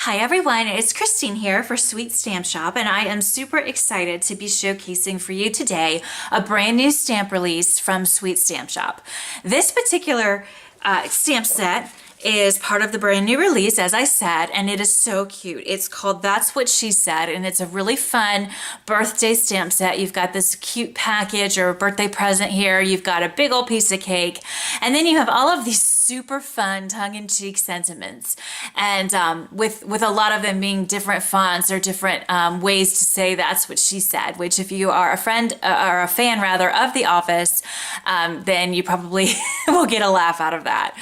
Hi everyone, it's Christine here for Sweet Stamp Shop, and I am super excited to be showcasing for you today a brand new stamp release from Sweet Stamp Shop. This particular stamp set is part of the brand new release, as I said, and it is so cute. It's called That's What She Said, and it's a really fun birthday stamp set. You've got this cute package or birthday present here. You've got a big old piece of cake, and then you have all of these super fun tongue-in-cheek sentiments, and with a lot of them being different fonts or different ways to say that's what she said, which if you are a friend or a fan rather of The Office, then you probably will get a laugh out of that.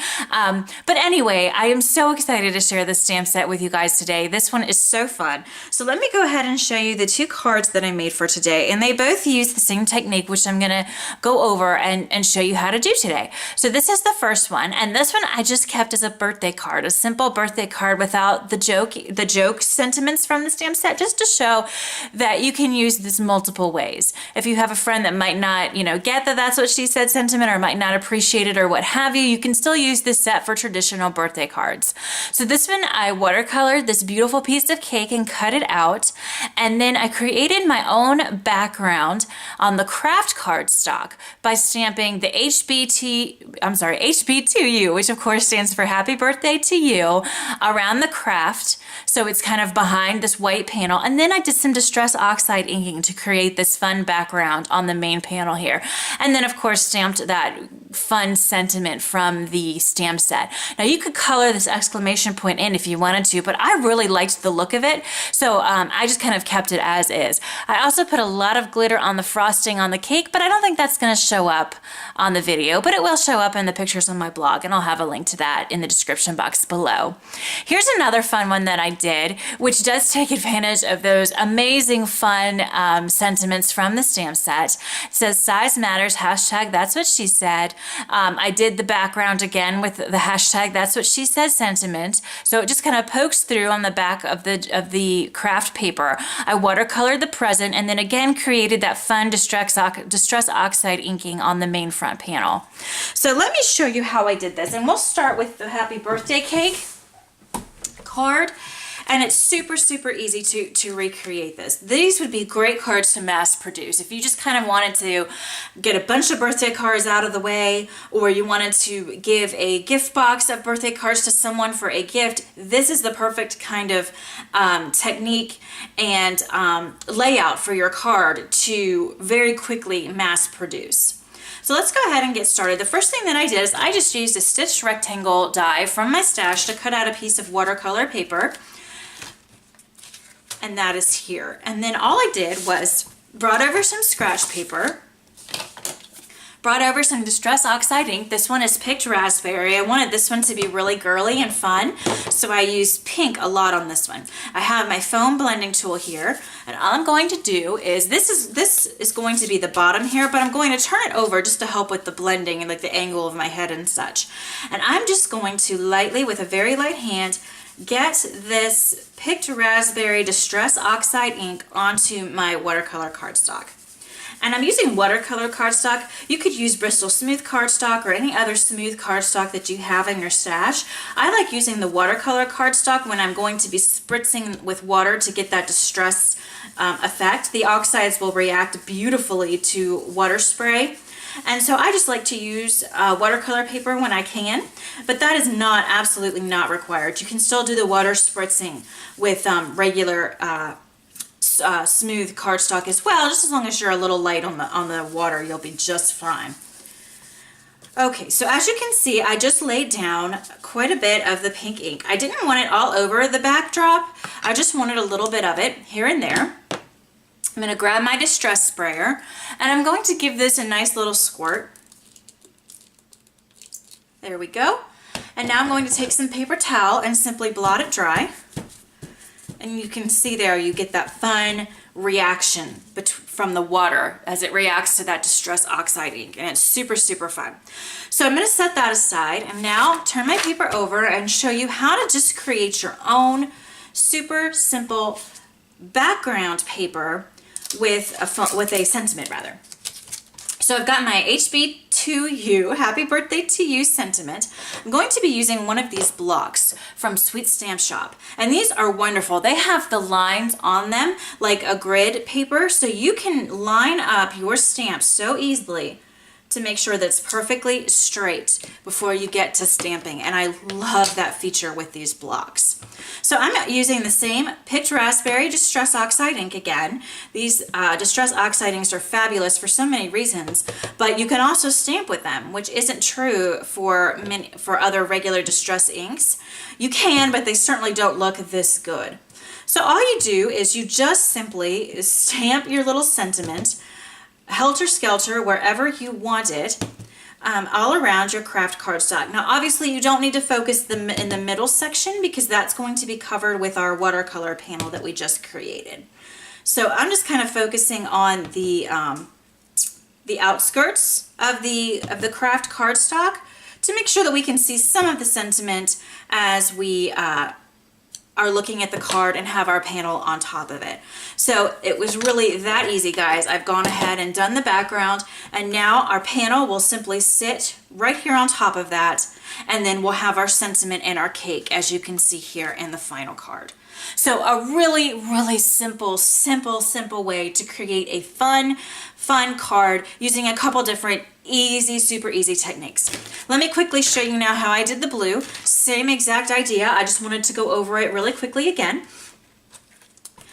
But anyway, I am so excited to share this stamp set with you guys today. This one is so fun. So let me go ahead and show you the two cards that I made for today, and they both use the same technique, which I'm gonna go over and show you how to do today. So this is the first one, and this one I just kept as a birthday card, a simple birthday card without the joke sentiments from the stamp set, just to show that you can use this multiple ways. If you have a friend that might not, get that that's what she said sentiment, or might not appreciate it or what have you, you can still use this set for traditional birthday cards. So this one, I watercolored this beautiful piece of cake and cut it out, and then I created my own background on the craft cardstock by stamping the HB2U, which of course stands for Happy Birthday to You, around the craft. So it's kind of behind this white panel. And then I did some Distress Oxide inking to create this fun background on the main panel here. And then of course stamped that fun sentiment from the stamp set. Now you could color this exclamation point in if you wanted to, but I really liked the look of it. So I just kind of kept it as is. I also put a lot of glitter on the frosting on the cake, but I don't think that's gonna show up on the video, but it will show up in the pictures on my blog, and I'll have a link to that in the description box below. Here's another fun one that I did, which does take advantage of those amazing fun sentiments from the stamp set. It says size matters, hashtag that's what she said. I did the background again with the hashtag that's what she said sentiment, so it just kind of pokes through on the back of the craft paper. I watercolored the present, and then again created that fun Distress Oxide inking on the main front panel. So let me show you how I did this, and we'll start with the Happy Birthday cake card. And it's super, super easy to recreate this. These would be great cards to mass produce. If you just kind of wanted to get a bunch of birthday cards out of the way, or you wanted to give a gift box of birthday cards to someone for a gift, this is the perfect kind of technique and layout for your card to very quickly mass produce. So let's go ahead and get started. The first thing that I did is I just used a stitched rectangle die from my stash to cut out a piece of watercolor paper. And that is here. And then all I did was brought over some scratch paper, brought over some Distress Oxide ink. This one is Picked Raspberry. I wanted this one to be really girly and fun, so I used pink a lot on this one. I have my foam blending tool here, and all I'm going to do is, this is going to be the bottom here, but I'm going to turn it over just to help with the blending and like the angle of my head and such. And I'm just going to lightly, with a very light hand, get this Picked Raspberry Distress Oxide ink onto my watercolor cardstock. And I'm using watercolor cardstock. You could use Bristol Smooth cardstock or any other smooth cardstock that you have in your stash. I like using the watercolor cardstock when I'm going to be spritzing with water to get that distress effect. The oxides will react beautifully to water spray. And so I just like to use watercolor paper when I can, but that is absolutely not required. You can still do the water spritzing with regular smooth cardstock as well. Just as long as you're a little light on the water, you'll be just fine. Okay, so as you can see, I just laid down quite a bit of the pink ink. I didn't want it all over the backdrop. I just wanted a little bit of it here and there. I'm going to grab my distress sprayer, and I'm going to give this a nice little squirt. There we go. And now I'm going to take some paper towel and simply blot it dry. And you can see there, you get that fun reaction from the water as it reacts to that Distress Oxide ink, and it's super, super fun. So I'm going to set that aside, and now turn my paper over and show you how to just create your own super simple background paper with a sentiment rather. So I've got my HB2 to you, happy birthday to you sentiment, I'm going to be using one of these blocks from Sweet Stamp Shop. And these are wonderful. They have the lines on them like a grid paper, so you can line up your stamps so easily to make sure that it's perfectly straight before you get to stamping. And I love that feature with these blocks. So I'm using the same Picked Raspberry Distress Oxide ink again. These Distress Oxide inks are fabulous for so many reasons, but you can also stamp with them, which isn't true for other regular distress inks. You can, but they certainly don't look this good. So all you do is you just simply stamp your little sentiment helter-skelter wherever you want it, all around your craft cardstock. Now obviously you don't need to focus in the middle section because that's going to be covered with our watercolor panel that we just created. So I'm just kind of focusing on the outskirts of the craft cardstock to make sure that we can see some of the sentiment as we are looking at the card and have our panel on top of it. So it was really that easy, guys. I've gone ahead and done the background, and now our panel will simply sit right here on top of that, and then we'll have our sentiment and our cake, as you can see here in the final card. So a really, really simple way to create a fun card using a couple different super easy techniques. Let me quickly show you now how I did the blue. Same exact idea. I just wanted to go over it really quickly again.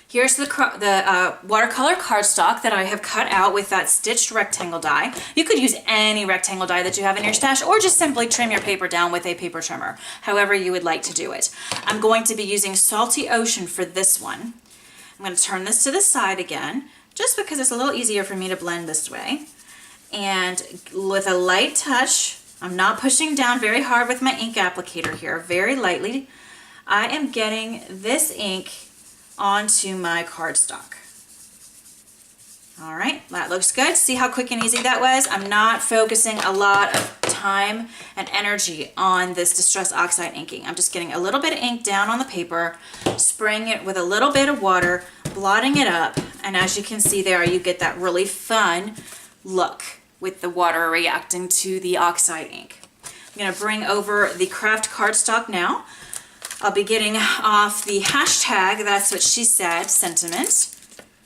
Here's the watercolor cardstock that I have cut out with that stitched rectangle die. You could use any rectangle die that you have in your stash, or just simply trim your paper down with a paper trimmer, however you would like to do it. I'm going to be using Salty Ocean for this one. I'm going to turn this to the side again, just because it's a little easier for me to blend this way. And with a light touch, I'm not pushing down very hard with my ink applicator here, very lightly, I am getting this ink onto my cardstock. All right, that looks good. See how quick and easy that was? I'm not focusing a lot of time and energy on this Distress Oxide inking. I'm just getting a little bit of ink down on the paper, spraying it with a little bit of water, blotting it up, and as you can see there, you get that really fun look with the water reacting to the oxide ink. I'm going to bring over the craft cardstock now. I'll be getting off the hashtag That's What She Said sentiment,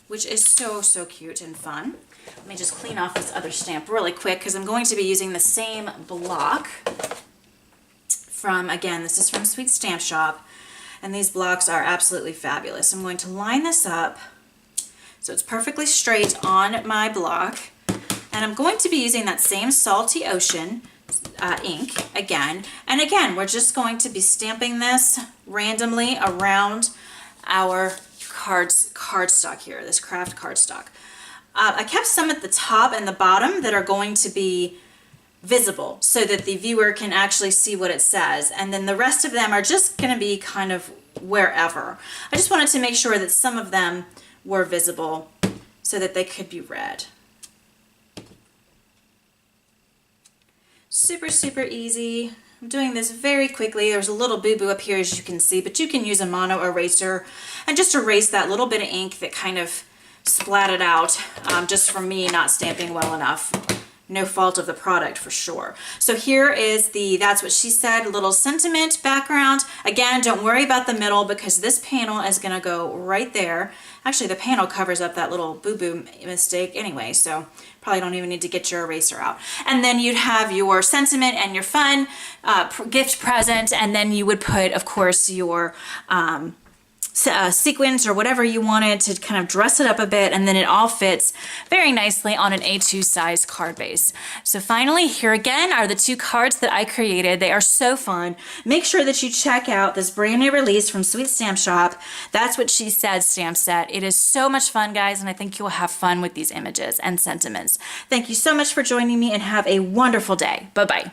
which is so cute and fun. Let me just clean off this other stamp really quick because I'm going to be using the same block from, again, this is from Sweet Stamp Shop, and these blocks are absolutely fabulous. I'm going to line this up so it's perfectly straight on my block, and I'm going to be using that same Salty Ocean ink again, and again we're just going to be stamping this randomly around our cardstock here, this craft cardstock. I kept some at the top and the bottom that are going to be visible so that the viewer can actually see what it says, and then the rest of them are just going to be kind of wherever. I just wanted to make sure that some of them were visible so that they could be read. Super easy. I'm doing this very quickly. There's a little boo-boo up here, as you can see, but you can use a mono eraser and just erase that little bit of ink that kind of splatted out just from me not stamping well enough. No fault of the product for sure. So here is the That's What She Said little sentiment background. Again, don't worry about the middle because this panel is going to go right there. Actually, the panel covers up that little boo-boo mistake anyway, so probably don't even need to get your eraser out. And then you'd have your sentiment and your fun gift present, and then you would put, of course, your sequins or whatever you wanted to kind of dress it up a bit, and then it all fits very nicely on an A2 size card base. So finally, here again are the two cards that I created. They are so fun. Make sure that you check out this brand new release from Sweet Stamp Shop, That's What She Said stamp set. It is so much fun, guys, and I think you will have fun with these images and sentiments. Thank you so much for joining me, and have a wonderful day. Bye-bye.